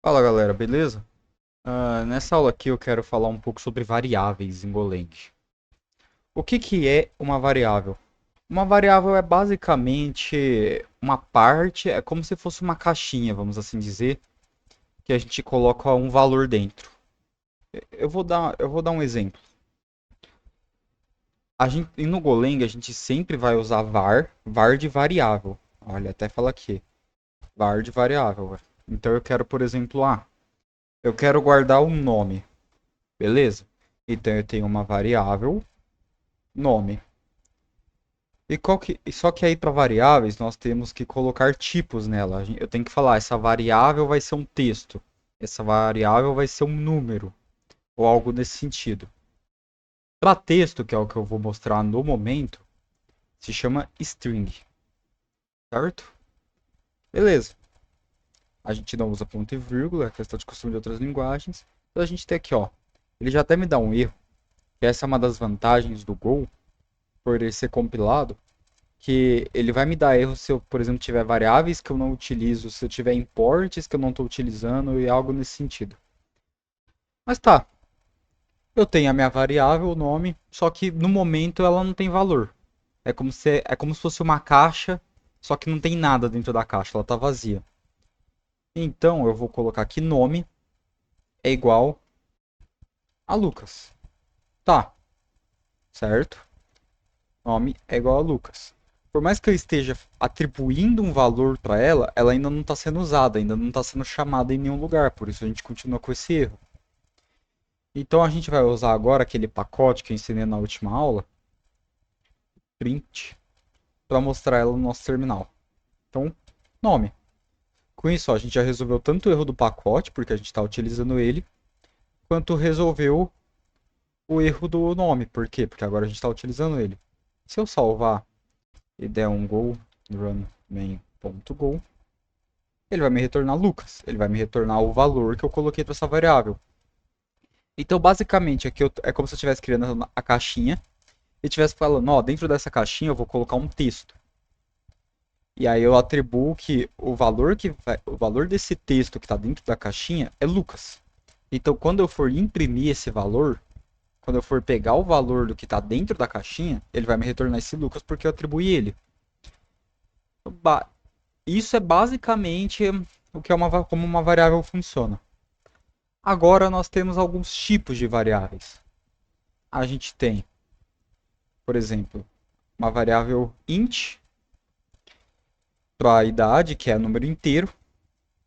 Fala galera, beleza? Nessa aula aqui eu quero falar um pouco sobre variáveis em Golang. O que que é uma variável? Uma variável é basicamente uma parte, é como se fosse uma caixinha, vamos assim dizer, que a gente coloca um valor dentro. Eu vou dar um exemplo. E no Golang a gente sempre vai usar var de variável. Olha, até fala aqui, var de variável. Então eu quero, por exemplo, eu quero guardar um nome, beleza? Então eu tenho uma variável nome. Só que aí para variáveis nós temos que colocar tipos nela. Eu tenho que falar, essa variável vai ser um texto, essa variável vai ser um número, ou algo nesse sentido. Para texto, que é o que eu vou mostrar no momento, se chama string, certo? Beleza. A gente não usa ponto e vírgula, é questão de costume de outras linguagens. Então a gente tem aqui, ó. Ele já até me dá um erro, que essa é uma das vantagens do Go, por ele ser compilado, que ele vai me dar erro se eu, por exemplo, tiver variáveis que eu não utilizo, se eu tiver imports que eu não estou utilizando e algo nesse sentido. Mas tá, eu tenho a minha variável, o nome, só que no momento ela não tem valor. É como se fosse uma caixa, só que não tem nada dentro da caixa, ela está vazia. Então eu vou colocar aqui nome é igual a Lucas. Tá, certo? Nome é igual a Lucas. Por mais que eu esteja atribuindo um valor para ela, ela ainda não está sendo usada, ainda não está sendo chamada em nenhum lugar, por isso a gente continua com esse erro. Então a gente vai usar agora aquele pacote que eu ensinei na última aula, print, para mostrar ela no nosso terminal. Então, nome. Com isso, ó, a gente já resolveu tanto o erro do pacote, porque a gente está utilizando ele, quanto resolveu o erro do nome. Por quê? Porque agora a gente está utilizando ele. Se eu salvar e der um go run main.go, ele vai me retornar Lucas. Ele vai me retornar o valor que eu coloquei para essa variável. Então, basicamente, aqui é como se eu estivesse criando a caixinha e estivesse falando, ó, dentro dessa caixinha eu vou colocar um texto. E aí eu atribuo que o valor desse texto que está dentro da caixinha é Lucas. Então, quando eu for imprimir esse valor, quando eu for pegar o valor do que está dentro da caixinha, ele vai me retornar esse Lucas porque eu atribuí ele. Isso é basicamente o que como uma variável funciona. Agora nós temos alguns tipos de variáveis. A gente tem, por exemplo, uma variável int para a idade, que é número inteiro.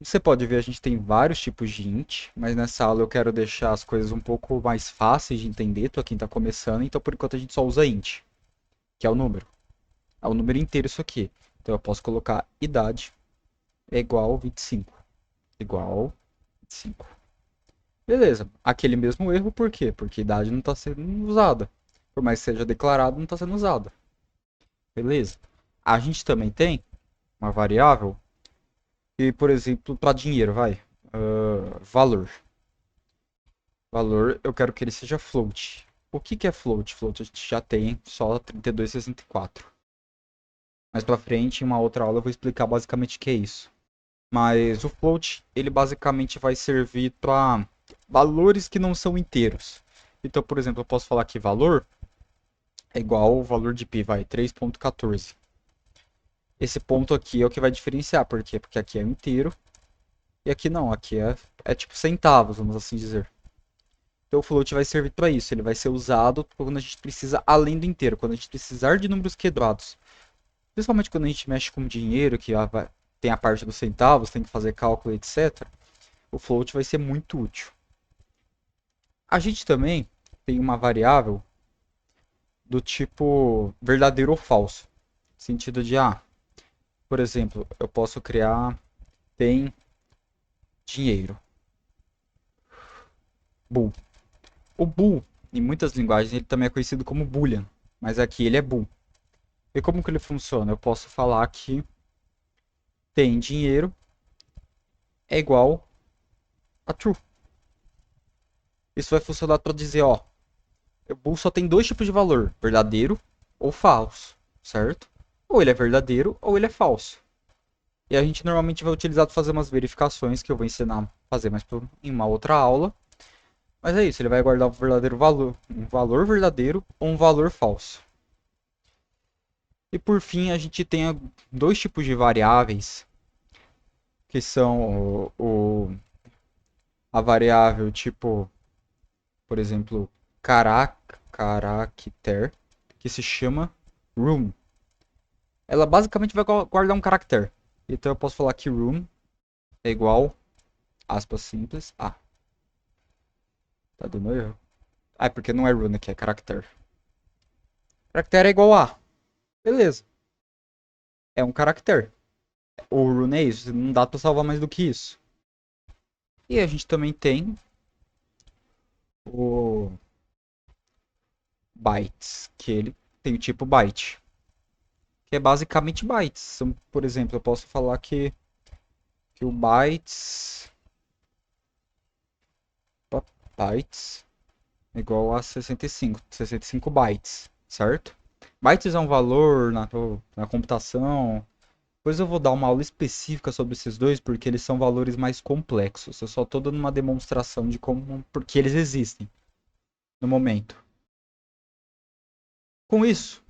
Você pode ver, a gente tem vários tipos de int, mas nessa aula eu quero deixar as coisas um pouco mais fáceis de entender para quem está começando, então por enquanto a gente só usa int, que é o número. É o número inteiro isso aqui. Então eu posso colocar idade é igual 25. Igual 25. Beleza. Aquele mesmo erro, por quê? Porque idade não está sendo usada. Por mais que seja declarado, não está sendo usada. Beleza. A gente também tem uma variável que, por exemplo, para dinheiro, vai. Valor. Valor, eu quero que ele seja float. O que que é float? Float a gente já tem, só 3264. Mais pra frente, em uma outra aula, eu vou explicar basicamente o que é isso. Mas o float, ele basicamente vai servir para valores que não são inteiros. Então, por exemplo, eu posso falar que valor é igual ao valor de pi, vai, 3.14. Esse ponto aqui é o que vai diferenciar, por quê? Porque aqui é inteiro e aqui não, aqui é tipo centavos, vamos assim dizer. Então o float vai servir para isso, ele vai ser usado quando a gente precisa além do inteiro, quando a gente precisar de números quebrados. Principalmente quando a gente mexe com dinheiro, que tem a parte dos centavos, tem que fazer cálculo, etc. O float vai ser muito útil. A gente também tem uma variável do tipo verdadeiro ou falso. Sentido de, por exemplo, eu posso criar tem dinheiro. Bool. O bool, em muitas linguagens, ele também é conhecido como boolean, mas aqui ele é bool. E como que ele funciona? Eu posso falar que tem dinheiro é igual a true. Isso vai funcionar para dizer, ó, o bool só tem dois tipos de valor, verdadeiro ou falso, certo? Ou ele é verdadeiro ou ele é falso. E a gente normalmente vai utilizar para fazer umas verificações que eu vou ensinar a fazer mais em uma outra aula. Mas é isso, ele vai guardar um valor verdadeiro ou um valor falso. E por fim, a gente tem dois tipos de variáveis, que são a variável tipo, por exemplo, character, que se chama room. Ela basicamente vai guardar um caractere. Então eu posso falar que room é igual, aspas simples, a. Tá dando erro? Ah, é porque não é room aqui, é caractere. Caractere é igual a. Beleza. É um caractere. O rune é isso, não dá pra salvar mais do que isso. E a gente também tem o bytes, que ele tem o tipo byte, que é basicamente bytes. Então, por exemplo, eu posso falar que o bytes é igual a 65 bytes, certo? Bytes é um valor na computação. Depois eu vou dar uma aula específica sobre esses dois, porque eles são valores mais complexos. Eu só estou dando uma demonstração de como, porque eles existem no momento. Com isso,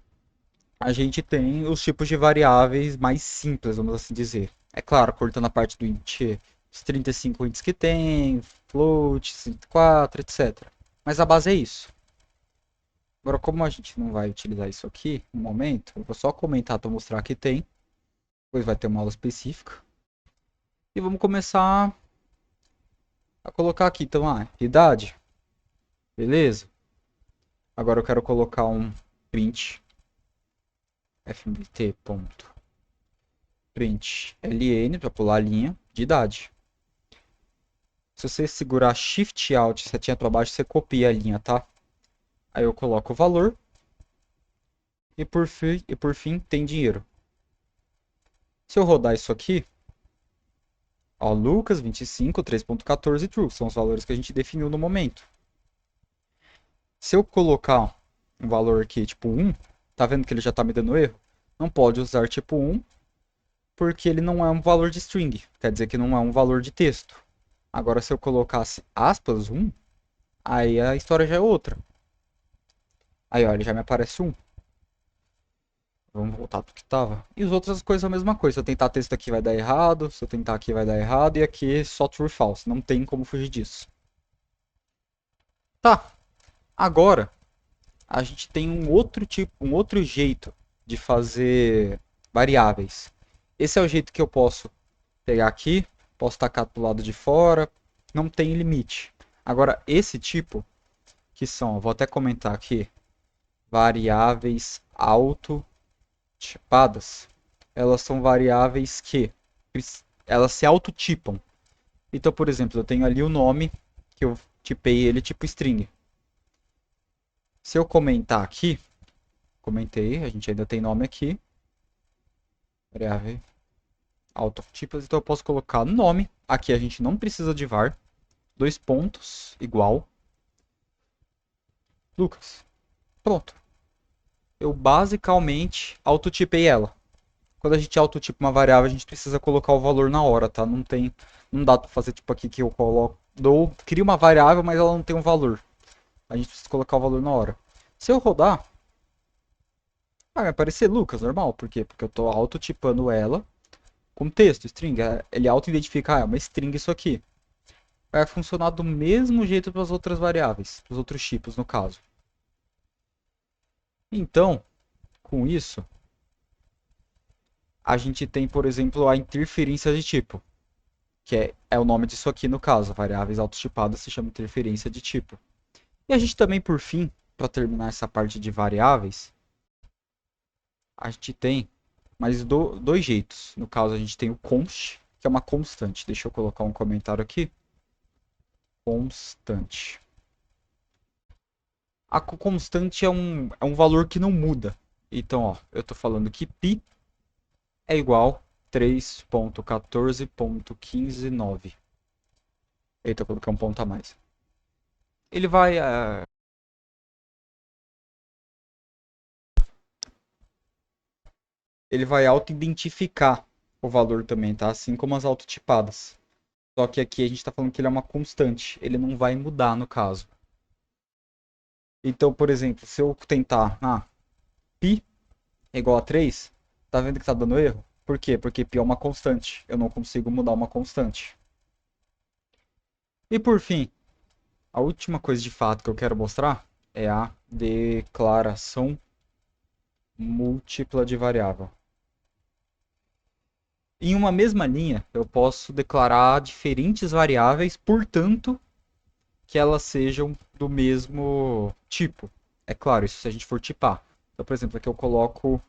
a gente tem os tipos de variáveis mais simples, vamos assim dizer. É claro, cortando a parte do int, os 35 ints que tem, float, 104, etc. Mas a base é isso. Agora, como a gente não vai utilizar isso aqui no momento, eu vou só comentar para mostrar que tem. Depois vai ter uma aula específica. E vamos começar a colocar aqui. Então, idade. Beleza. Agora eu quero colocar um print fmt.print ln para pular a linha de idade. Se você segurar Shift Alt, setinha para baixo, você copia a linha, tá? Aí eu coloco o valor e por fim tem dinheiro. Se eu rodar isso aqui, ó, Lucas 25, 3.14 true, são os valores que a gente definiu no momento. Se eu colocar um valor aqui tipo 1, tá vendo que ele já tá me dando erro? Não pode usar tipo 1 porque ele não é um valor de string, quer dizer que não é um valor de texto. Agora se eu colocasse aspas 1, aí a história já é outra. Aí ó, ele já me aparece 1. Vamos voltar pro que tava. E as outras coisas a mesma coisa. Se eu tentar texto aqui vai dar errado, se eu tentar aqui vai dar errado, e aqui só true false. Não tem como fugir disso. Tá, agora a gente tem um outro tipo, um outro jeito de fazer variáveis. Esse é o jeito que eu posso pegar aqui, posso tacar pro lado de fora, não tem limite. Agora, esse tipo, que são, vou até comentar aqui, variáveis autotipadas, elas são variáveis que elas se autotipam. Então, por exemplo, eu tenho ali o nome, que eu tipei ele tipo string. Se eu comentar aqui, comentei, a gente ainda tem nome aqui, variável autotipas, então eu posso colocar nome, aqui a gente não precisa de var, dois pontos, igual, Lucas. Pronto. Eu basicamente autotipei ela. Quando a gente autotipa uma variável, a gente precisa colocar o valor na hora, tá? Não dá pra fazer tipo aqui que eu coloco, crio uma variável, mas ela não tem um valor. A gente precisa colocar o valor na hora. Se eu rodar, vai aparecer Lucas, normal. Por quê? Porque eu tô autotipando ela com texto, string. Ele auto-identifica, é uma string isso aqui. Vai funcionar do mesmo jeito para as outras variáveis, para os outros tipos, no caso. Então, com isso, a gente tem, por exemplo, a interferência de tipo, que é o nome disso aqui no caso. Variáveis autotipadas se chama interferência de tipo. E a gente também, por fim, para terminar essa parte de variáveis, a gente tem mais dois jeitos. No caso, a gente tem o const, que é uma constante. Deixa eu colocar um comentário aqui. Constante. A constante é um valor que não muda. Então, ó, eu estou falando que π é igual a 3.14.159. Eita, eu coloquei um ponto a mais. Ele vai, ele vai auto-identificar o valor também, tá? Assim como as autotipadas. Só que aqui a gente está falando que ele é uma constante, ele não vai mudar no caso. Então, por exemplo, se eu tentar, π é igual a 3, tá vendo que tá dando erro? Por quê? Porque π é uma constante, eu não consigo mudar uma constante. E por fim, a última coisa de fato que eu quero mostrar é a declaração múltipla de variável. Em uma mesma linha, eu posso declarar diferentes variáveis, portanto, que elas sejam do mesmo tipo. É claro, isso se a gente for tipar. Então, por exemplo, aqui eu coloco.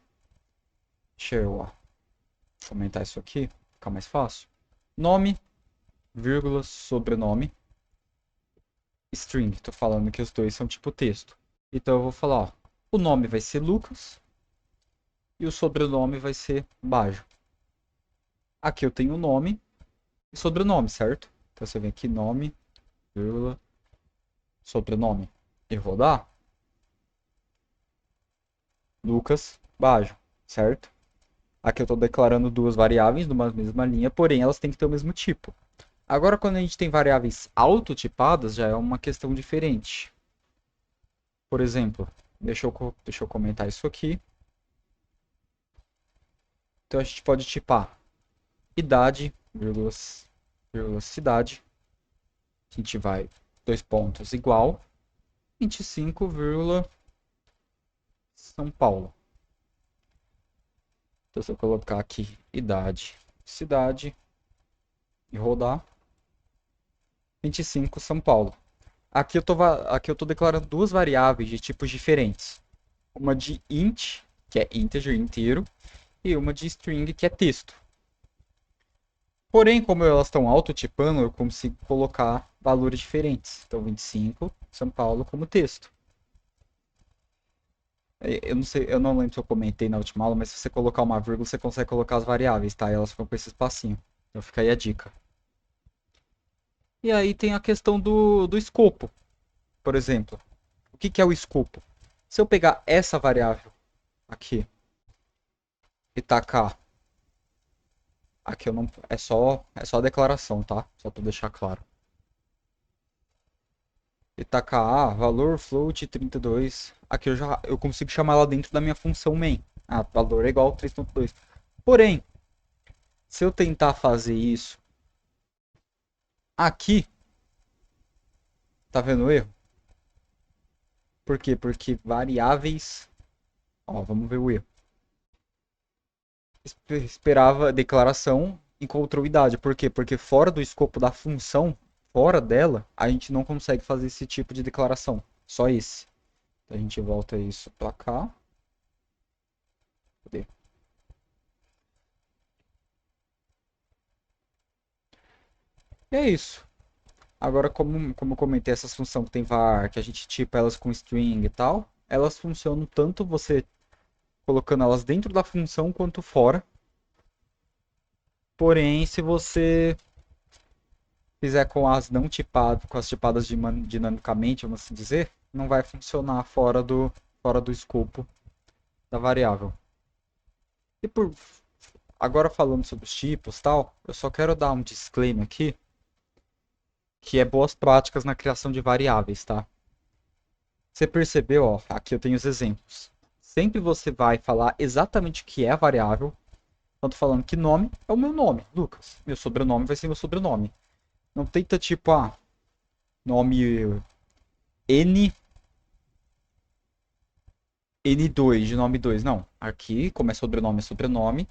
Deixa eu aumentar isso aqui, ficar mais fácil. Nome, vírgula, sobrenome, string. Estou falando que os dois são tipo texto. Então eu vou falar, ó, o nome vai ser Lucas e o sobrenome vai ser Bajo. Aqui eu tenho nome e sobrenome, certo? Então você vem aqui, nome, vírgula, sobrenome. E rodar. Lucas, Bajo, certo? Aqui eu estou declarando duas variáveis numa mesma linha, porém elas têm que ter o mesmo tipo. Agora, quando a gente tem variáveis autotipadas, já é uma questão diferente. Por exemplo, deixa eu comentar isso aqui. Então a gente pode tipar idade, vírgula, cidade. A gente vai, dois pontos, igual, 25, São Paulo. Então se eu colocar aqui idade, cidade e rodar, 25, São Paulo. Aqui eu tô declarando duas variáveis de tipos diferentes. Uma de int, que é integer inteiro, e uma de string, que é texto. Porém, como elas estão autotipando, eu consigo colocar valores diferentes. Então, 25, São Paulo como texto. Eu não sei, eu não lembro se eu comentei na última aula, mas se você colocar uma vírgula, você consegue colocar as variáveis, tá? E elas ficam com esse espacinho. Então fica aí a dica. E aí tem a questão do escopo. Por exemplo, o que é o escopo? Se eu pegar essa variável aqui e tacar, aqui eu não, é só a declaração, tá? Só para deixar claro. E tacar valor float 32. Aqui eu consigo chamar ela dentro da minha função main. Valor é igual a 3.2. Porém, se eu tentar fazer isso aqui, tá vendo o erro? Por quê? Porque variáveis. Ó, vamos ver o erro. Esperava declaração, encontrou idade. Por quê? Porque fora do escopo da função, fora dela, a gente não consegue fazer esse tipo de declaração. Só esse. Então a gente volta isso pra cá. Cadê? E é isso. Agora, como eu comentei, essas funções que tem var, que a gente tipa elas com string e tal, elas funcionam tanto você colocando elas dentro da função quanto fora. Porém, se você fizer com as não tipadas, com as tipadas dinamicamente, vamos assim dizer, não vai funcionar fora do escopo da variável. E agora falando sobre os tipos, tal, eu só quero dar um disclaimer aqui, que é boas práticas na criação de variáveis, tá? Você percebeu, ó, aqui eu tenho os exemplos. Sempre você vai falar exatamente o que é a variável. Então, tô falando que nome é o meu nome, Lucas. Meu sobrenome vai ser meu sobrenome. Não tenta tipo, nome N, N2 de nome 2. Não. Aqui, como é sobrenome.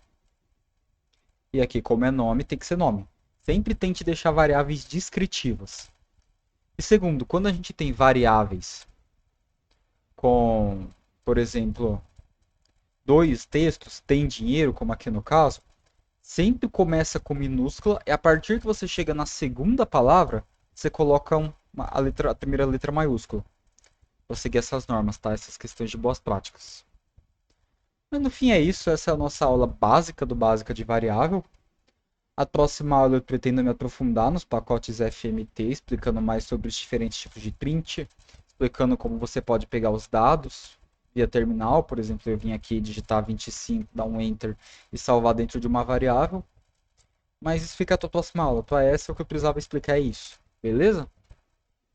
E aqui, como é nome, tem que ser nome. Sempre tente deixar variáveis descritivas. E segundo, quando a gente tem variáveis com, por exemplo, dois textos, tem dinheiro, como aqui no caso, sempre começa com minúscula e a partir que você chega na segunda palavra, você coloca a primeira letra maiúscula. Vou seguir essas normas, tá? Essas questões de boas práticas. Mas no fim é isso, essa é a nossa aula básica do básica de variável. A próxima aula eu pretendo me aprofundar nos pacotes FMT, explicando mais sobre os diferentes tipos de print, explicando como você pode pegar os dados via terminal, por exemplo, eu vim aqui digitar 25, dar um enter e salvar dentro de uma variável. Mas isso fica a tua próxima aula. Tua essa, o que eu precisava explicar é isso. Beleza?